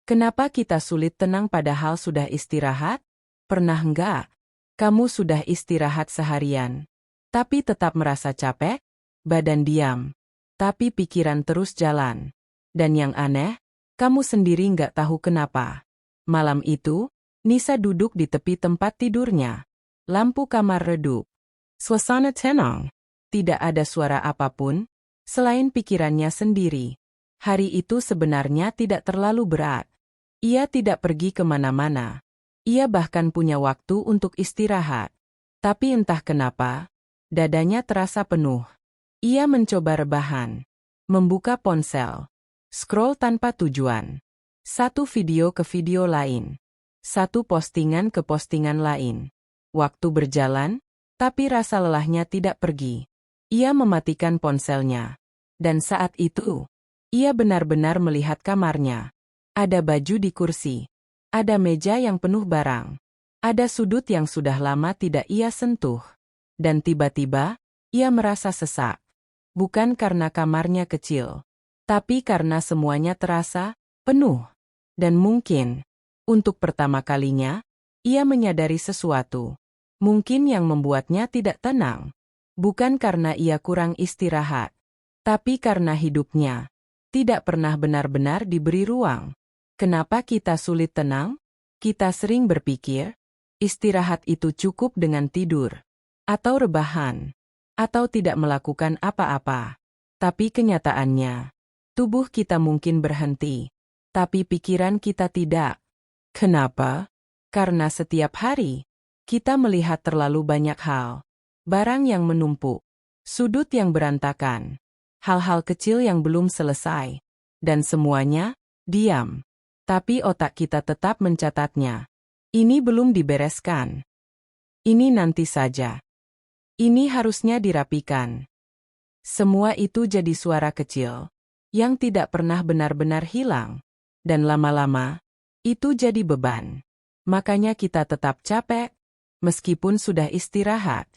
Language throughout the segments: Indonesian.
Kenapa kita sulit tenang padahal sudah istirahat? Pernah enggak? Kamu sudah istirahat seharian, tapi tetap merasa capek? Badan diam, tapi pikiran terus jalan. Dan yang aneh, kamu sendiri enggak tahu kenapa. Malam itu, Nisa duduk di tepi tempat tidurnya. Lampu kamar redup. Suasana tenang. Tidak ada suara apapun, selain pikirannya sendiri. Hari itu sebenarnya tidak terlalu berat. Ia tidak pergi kemana-mana. Ia bahkan punya waktu untuk istirahat. Tapi entah kenapa, dadanya terasa penuh. Ia mencoba rebahan. Membuka ponsel. Scroll tanpa tujuan. Satu video ke video lain. Satu postingan ke postingan lain. Waktu berjalan, tapi rasa lelahnya tidak pergi. Ia mematikan ponselnya. Dan saat itu, ia benar-benar melihat kamarnya. Ada baju di kursi. Ada meja yang penuh barang. Ada sudut yang sudah lama tidak ia sentuh. Dan tiba-tiba, ia merasa sesak. Bukan karena kamarnya kecil, tapi karena semuanya terasa penuh. Dan mungkin, untuk pertama kalinya, ia menyadari sesuatu. Mungkin yang membuatnya tidak tenang. Bukan karena ia kurang istirahat, tapi karena hidupnya tidak pernah benar-benar diberi ruang. Kenapa kita sulit tenang? Kita sering berpikir, istirahat itu cukup dengan tidur, atau rebahan, atau tidak melakukan apa-apa. Tapi kenyataannya, tubuh kita mungkin berhenti, tapi pikiran kita tidak. Kenapa? Karena setiap hari, kita melihat terlalu banyak hal. Barang yang menumpuk, sudut yang berantakan, hal-hal kecil yang belum selesai, dan semuanya diam. Tapi otak kita tetap mencatatnya. Ini belum dibereskan. Ini nanti saja. Ini harusnya dirapikan. Semua itu jadi suara kecil, yang tidak pernah benar-benar hilang. Dan lama-lama, itu jadi beban. Makanya kita tetap capek, meskipun sudah istirahat.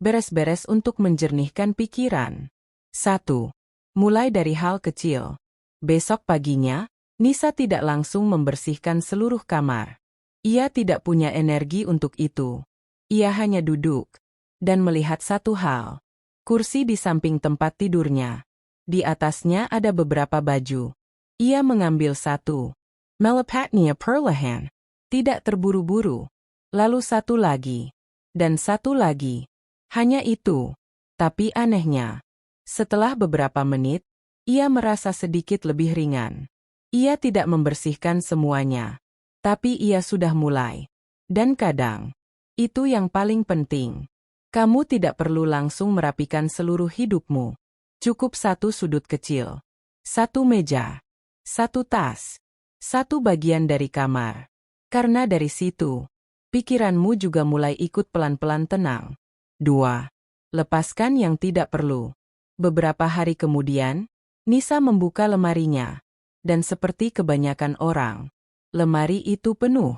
Beres-beres untuk menjernihkan pikiran. 1. Mulai dari hal kecil. Besok paginya, Nisa tidak langsung membersihkan seluruh kamar. Ia tidak punya energi untuk itu. Ia hanya duduk dan melihat satu hal. Kursi di samping tempat tidurnya. Di atasnya ada beberapa baju. Ia mengambil satu. Melepasnya perlahan. Tidak terburu-buru. Lalu satu lagi. Dan satu lagi. Hanya itu. Tapi anehnya, setelah beberapa menit, ia merasa sedikit lebih ringan. Ia tidak membersihkan semuanya, tapi ia sudah mulai. Dan kadang, itu yang paling penting. Kamu tidak perlu langsung merapikan seluruh hidupmu. Cukup satu sudut kecil, satu meja, satu tas, satu bagian dari kamar. Karena dari situ, pikiranmu juga mulai ikut pelan-pelan tenang. 2. Lepaskan yang tidak perlu. Beberapa hari kemudian, Nisa membuka lemarinya. Dan seperti kebanyakan orang, lemari itu penuh.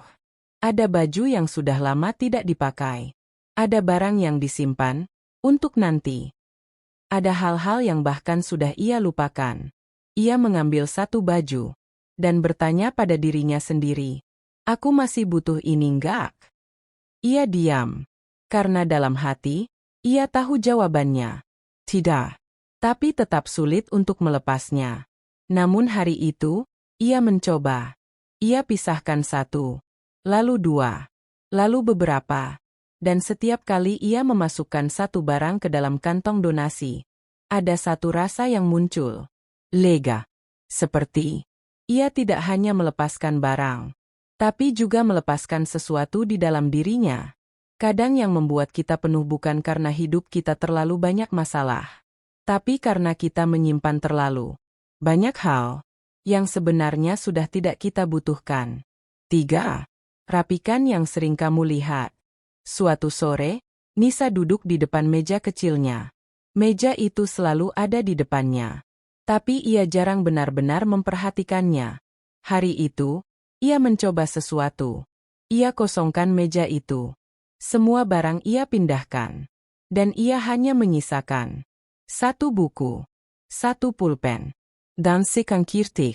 Ada baju yang sudah lama tidak dipakai. Ada barang yang disimpan untuk nanti. Ada hal-hal yang bahkan sudah ia lupakan. Ia mengambil satu baju dan bertanya pada dirinya sendiri, "Aku masih butuh ini enggak?" Ia diam, karena dalam hati, ia tahu jawabannya. Tidak. Tapi tetap sulit untuk melepasnya. Namun hari itu, ia mencoba. Ia pisahkan satu, lalu dua, lalu beberapa. Dan setiap kali ia memasukkan satu barang ke dalam kantong donasi, ada satu rasa yang muncul. Lega. Seperti, ia tidak hanya melepaskan barang, tapi juga melepaskan sesuatu di dalam dirinya. Kadang yang membuat kita penuh bukan karena hidup kita terlalu banyak masalah, tapi karena kita menyimpan terlalu banyak hal yang sebenarnya sudah tidak kita butuhkan. 3. Rapikan yang sering kamu lihat. Suatu sore, Nisa duduk di depan meja kecilnya. Meja itu selalu ada di depannya, tapi ia jarang benar-benar memperhatikannya. Hari itu, ia mencoba sesuatu. Ia kosongkan meja itu. Semua barang ia pindahkan. Dan ia hanya menyisakan satu buku, satu pulpen, dan sekangkirtih.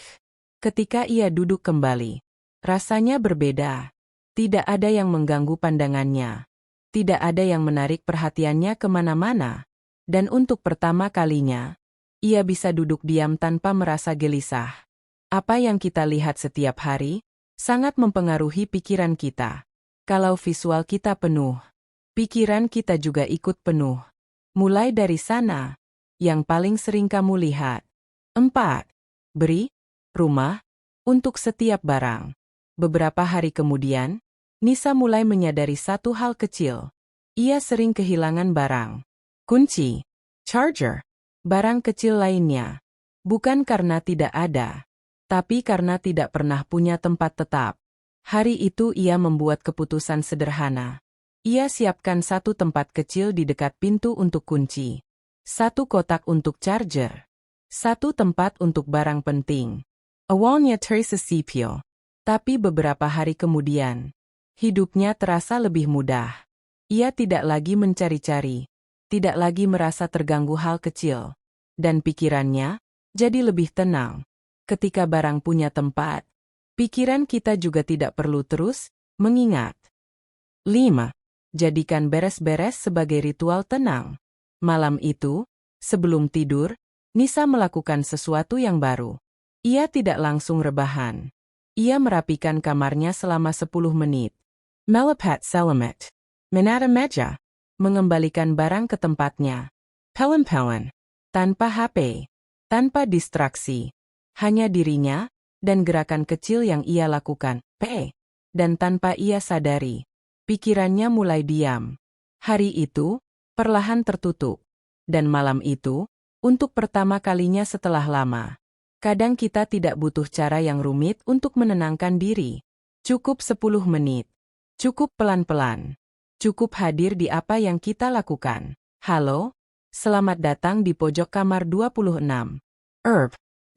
Ketika ia duduk kembali, rasanya berbeda. Tidak ada yang mengganggu pandangannya. Tidak ada yang menarik perhatiannya kemana-mana. Dan untuk pertama kalinya, ia bisa duduk diam tanpa merasa gelisah. Apa yang kita lihat setiap hari sangat mempengaruhi pikiran kita. Kalau visual kita penuh, pikiran kita juga ikut penuh. Mulai dari sana, yang paling sering kamu lihat. 4. Beri rumah untuk setiap barang. Beberapa hari kemudian, Nisa mulai menyadari satu hal kecil. Ia sering kehilangan barang. Kunci, charger, barang kecil lainnya. Bukan karena tidak ada, tapi karena tidak pernah punya tempat tetap. Hari itu ia membuat keputusan sederhana. Ia siapkan satu tempat kecil di dekat pintu untuk kunci. Satu kotak untuk charger. Satu tempat untuk barang penting. Awalnya tersisipio. Tapi beberapa hari kemudian, hidupnya terasa lebih mudah. Ia tidak lagi mencari-cari. Tidak lagi merasa terganggu hal kecil. Dan pikirannya jadi lebih tenang. Ketika barang punya tempat, pikiran kita juga tidak perlu terus mengingat. 5. Jadikan beres-beres sebagai ritual tenang. Malam itu, sebelum tidur, Nisa melakukan sesuatu yang baru. Ia tidak langsung rebahan. Ia merapikan kamarnya selama 10 menit. Melipat selamat. Menata meja. Mengembalikan barang ke tempatnya. Pelen-pelen. Tanpa HP. Tanpa distraksi. Hanya dirinya dan gerakan kecil yang ia lakukan. Dan tanpa ia sadari, pikirannya mulai diam. Hari itu, perlahan tertutup. Dan malam itu, untuk pertama kalinya setelah lama. Kadang kita tidak butuh cara yang rumit untuk menenangkan diri. Cukup 10 menit. Cukup pelan-pelan. Cukup hadir di apa yang kita lakukan. Halo, selamat datang di pojok kamar 26.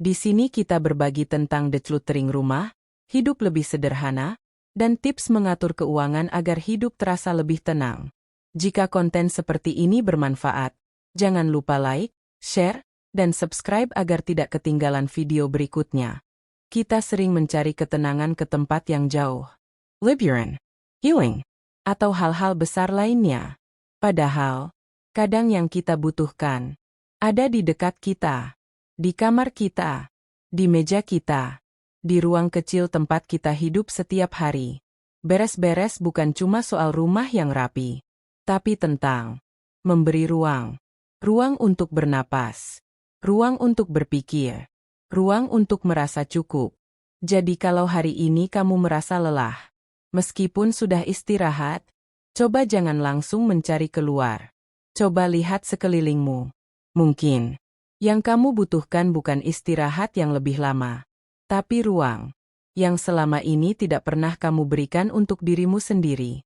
Di sini kita berbagi tentang decluttering rumah, hidup lebih sederhana, dan tips mengatur keuangan agar hidup terasa lebih tenang. Jika konten seperti ini bermanfaat, jangan lupa like, share, dan subscribe agar tidak ketinggalan video berikutnya. Kita sering mencari ketenangan ke tempat yang jauh. Liburan, healing, atau hal-hal besar lainnya. Padahal, kadang yang kita butuhkan ada di dekat kita, di kamar kita, di meja kita, di ruang kecil tempat kita hidup setiap hari. Beres-beres bukan cuma soal rumah yang rapi, tapi tentang memberi ruang. Ruang untuk bernapas. Ruang untuk berpikir. Ruang untuk merasa cukup. Jadi kalau hari ini kamu merasa lelah, meskipun sudah istirahat, coba jangan langsung mencari keluar. Coba lihat sekelilingmu. Mungkin yang kamu butuhkan bukan istirahat yang lebih lama, tapi ruang yang selama ini tidak pernah kamu berikan untuk dirimu sendiri.